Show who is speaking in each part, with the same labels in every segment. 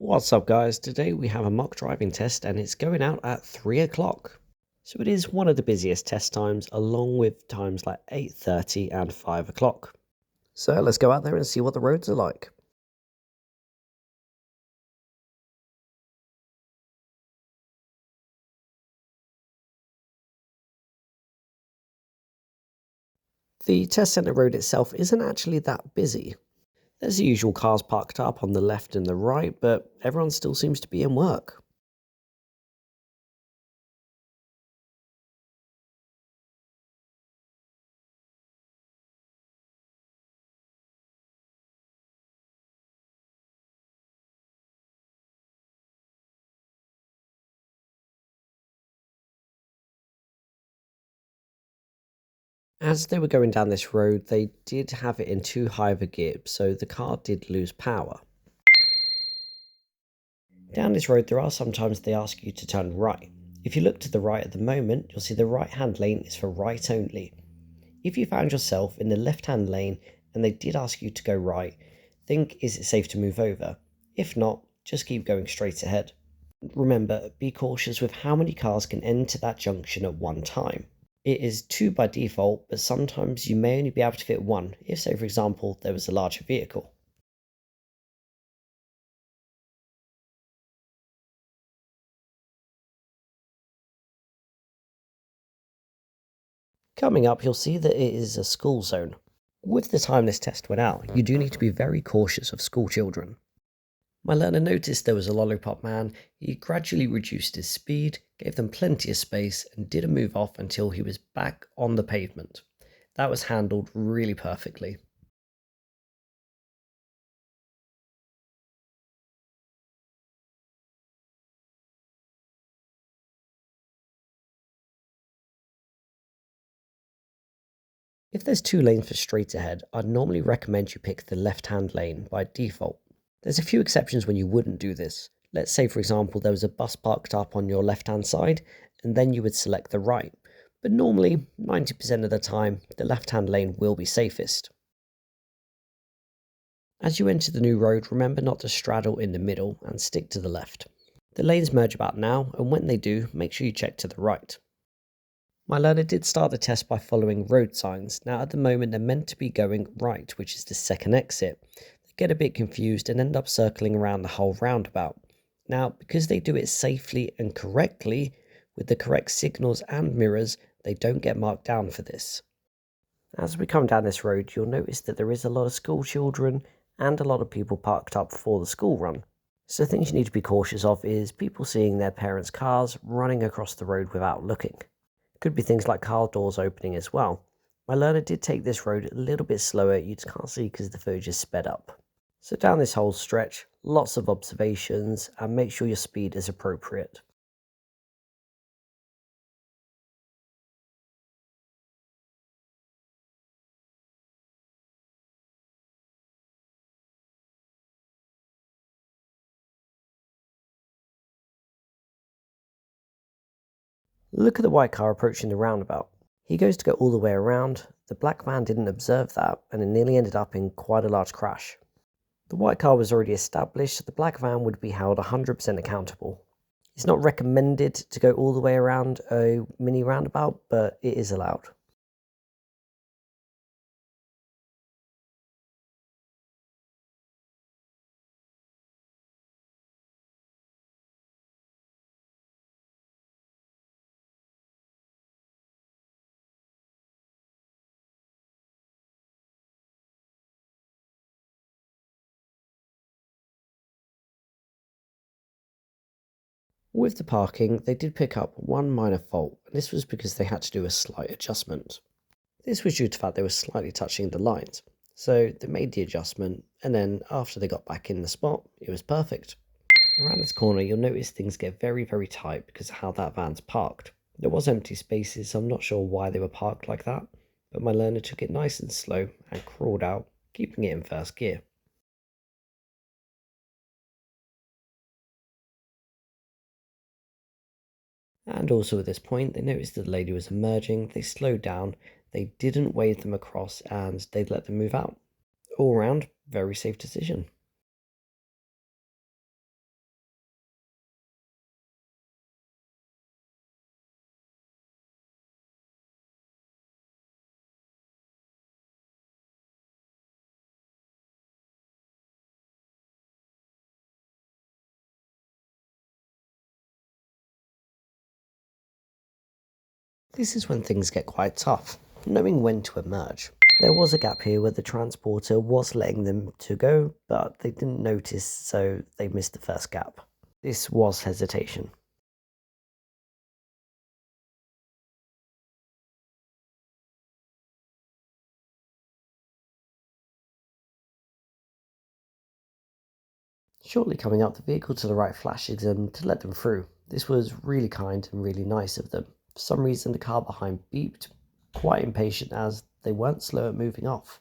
Speaker 1: What's up guys, today we have a mock driving test and it's going out at 3 o'clock. So it is one of the busiest test times along with times like 8:30 and 5 o'clock. So let's go out there and see what the roads are like. The test centre road itself isn't actually that busy. There's the usual cars parked up on the left and the right, but everyone still seems to be in work. As they were going down this road, they did have it in too high of a gear, so the car did lose power. Down this road, there are sometimes they ask you to turn right. If you look to the right at the moment, you'll see the right hand lane is for right only. If you found yourself in the left hand lane and they did ask you to go right, think is it safe to move over? If not, just keep going straight ahead. Remember, be cautious with how many cars can enter that junction at one time. It is two by default, but sometimes you may only be able to fit one, if say for example there was a larger vehicle. Coming up, you'll see that it is a school zone. With the time this test went out, you do need to be very cautious of school children. My learner noticed there was a lollipop man, he gradually reduced his speed, gave them plenty of space, and didn't move off until he was back on the pavement. That was handled really perfectly. If there's two lanes for straight ahead, I'd normally recommend you pick the left-hand lane by default. There's a few exceptions when you wouldn't do this. Let's say for example there was a bus parked up on your left-hand side, and then you would select the right. But normally, 90% of the time, the left-hand lane will be safest. As you enter the new road, remember not to straddle in the middle and stick to the left. The lanes merge about now, and when they do, make sure you check to the right. My learner did start the test by following road signs. Now at the moment they're meant to be going right, which is the second exit. They get a bit confused and end up circling around the whole roundabout. Now because they do it safely and correctly, with the correct signals and mirrors, they don't get marked down for this. As we come down this road, you'll notice that there is a lot of school children and a lot of people parked up for the school run. So things you need to be cautious of is people seeing their parents' cars running across the road without looking. Could be things like car doors opening as well. My learner did take this road a little bit slower, you just can't see because the footage is sped up. So down this whole stretch, lots of observations and make sure your speed is appropriate. Look at the white car approaching the roundabout. He goes to go all the way around, the black van didn't observe that and it nearly ended up in quite a large crash. The white car was already established, so the black van would be held 100% accountable. It's not recommended to go all the way around a mini roundabout, but it is allowed. With the parking, they did pick up one minor fault, and this was because they had to do a slight adjustment. This was due to the fact they were slightly touching the lines, so they made the adjustment, and then after they got back in the spot, it was perfect. Around this corner, you'll notice things get very tight because of how that van's parked. There was empty spaces, so I'm not sure why they were parked like that, but my learner took it nice and slow and crawled out, keeping it in first gear. And also at this point, they noticed that the lady was emerging, they slowed down, they didn't wave them across, and they let them move out. All round, very safe decision. This is when things get quite tough, knowing when to emerge. There was a gap here where the transporter was letting them to go, but they didn't notice, so they missed the first gap. This was hesitation. Shortly coming up, the vehicle to the right flashes them to let them through. This was really kind and really nice of them. For some reason, the car behind beeped, quite impatient as they weren't slow at moving off.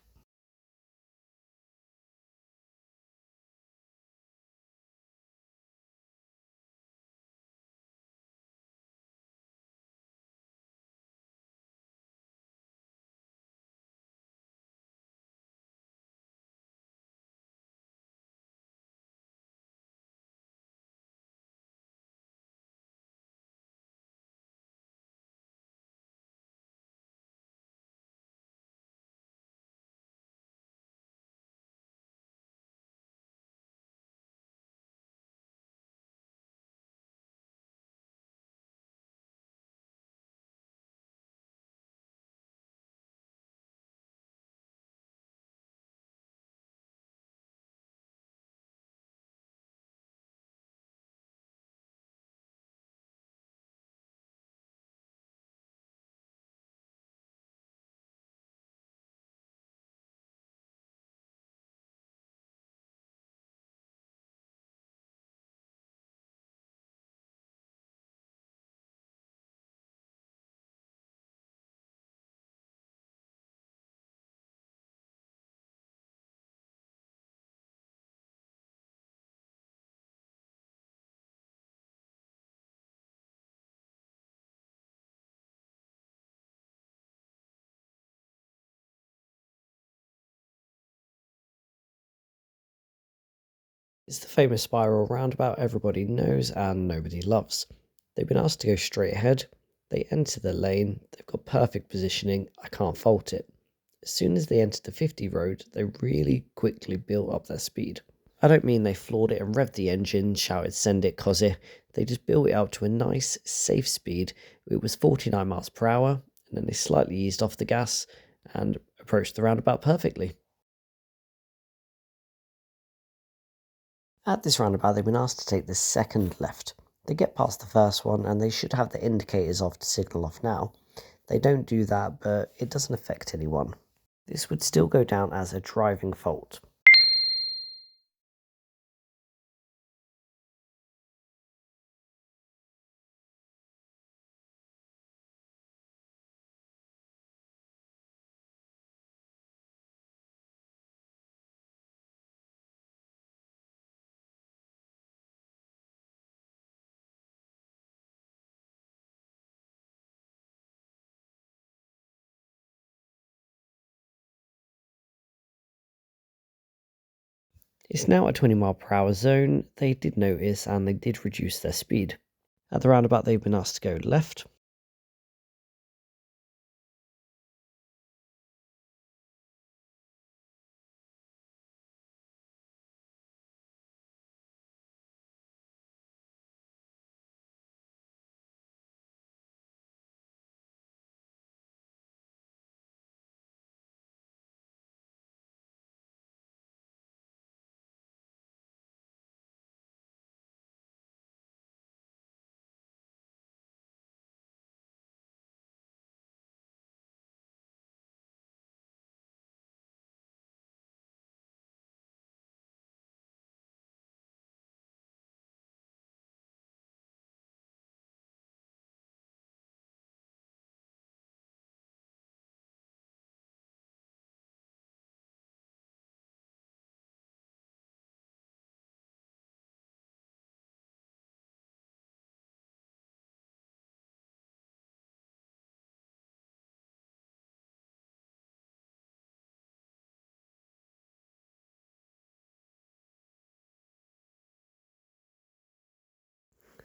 Speaker 1: It's the famous spiral roundabout everybody knows and nobody loves. They've been asked to go straight ahead. They enter the lane. They've got perfect positioning. I can't fault it. As soon as they entered the 50 road, they really quickly built up their speed. I don't mean they floored it and revved the engine, shouted send it cozzy. They just built it up to a nice, safe speed. It was 49 miles per hour, and then they slightly eased off the gas and approached the roundabout perfectly. At this roundabout, they've been asked to take the second left. They get past the first one and they should have the indicators off to signal off now. They don't do that, but it doesn't affect anyone. This would still go down as a driving fault. It's now a 20 mile per hour zone. They did notice and they did reduce their speed. At the roundabout, they've been asked to go left.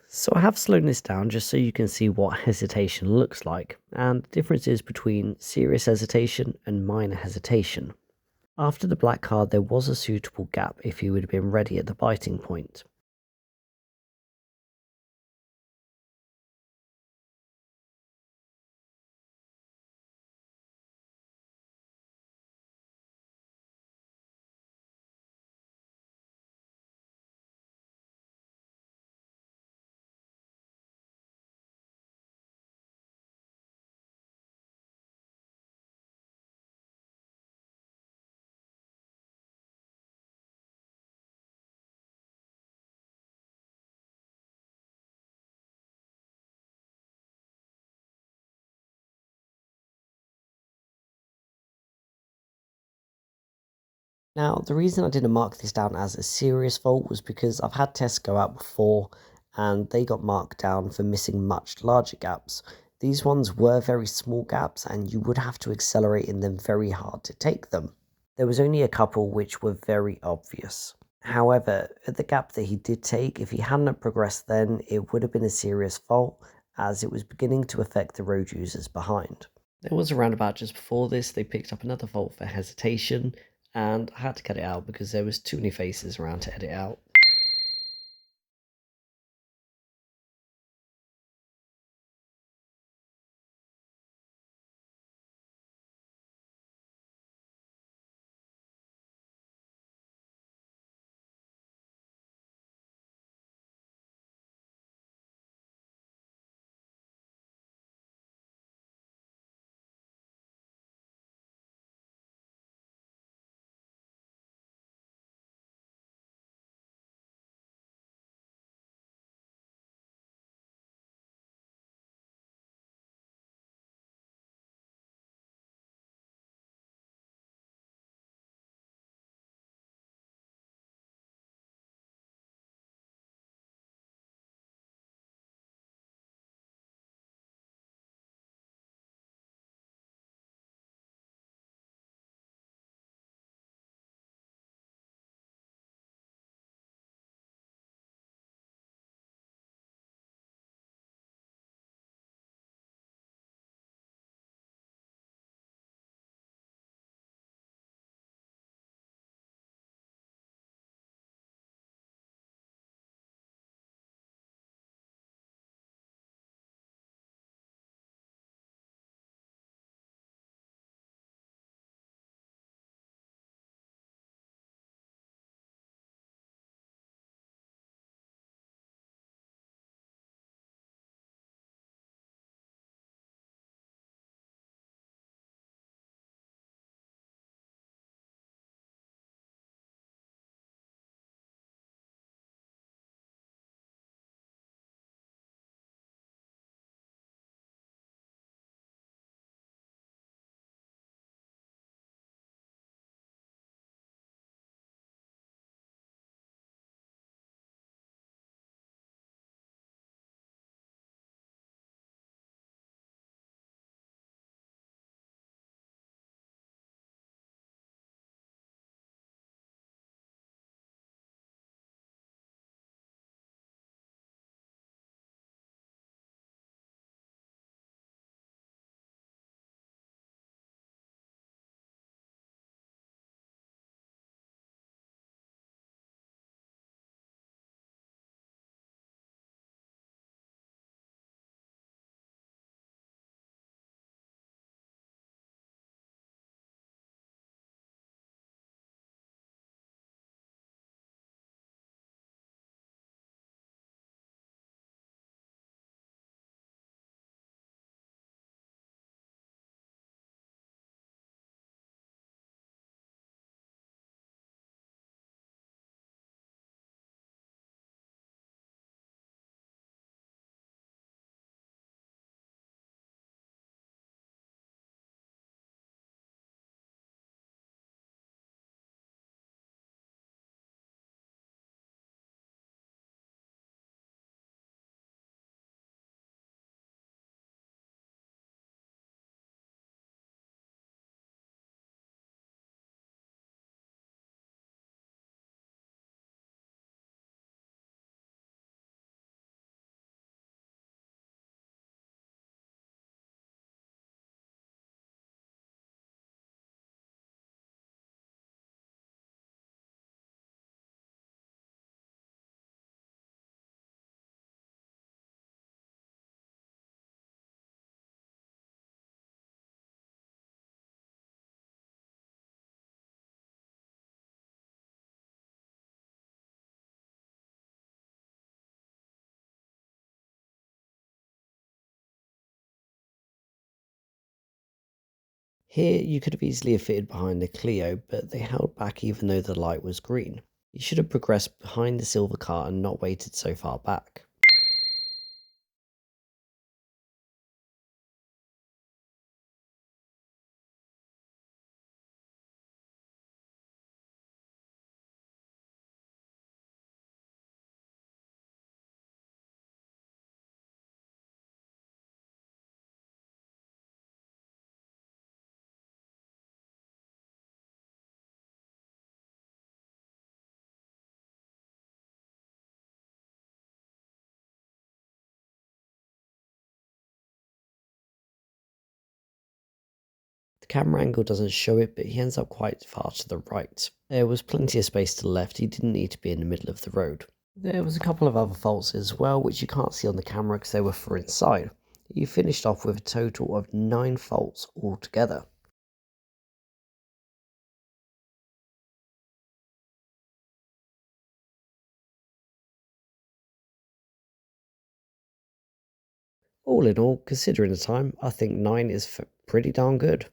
Speaker 1: So I have slowed this down just so you can see what hesitation looks like and the differences between serious hesitation and minor hesitation. After the black card, there was a suitable gap if you would have been ready at the biting point. Now, the reason I didn't mark this down as a serious fault was because I've had tests go out before and they got marked down for missing much larger gaps. These ones were very small gaps and you would have to accelerate in them very hard to take them. There was only a couple which were very obvious. However, at the gap that he did take, if he hadn't progressed then, it would have been a serious fault as it was beginning to affect the road users behind. There was a roundabout just before this, they picked up another fault for hesitation, and I had to cut it out because there was too many faces around to edit out. Here, you could have easily fitted behind the Clio, but they held back even though the light was green. You should have progressed behind the silver car and not waited so far back. The camera angle doesn't show it, but he ends up quite far to the right. There was plenty of space to the left, he didn't need to be in the middle of the road. There was a couple of other faults as well, which you can't see on the camera because they were for inside. You finished off with a total of 9 faults altogether. All in all, considering the time, I think 9 is pretty darn good.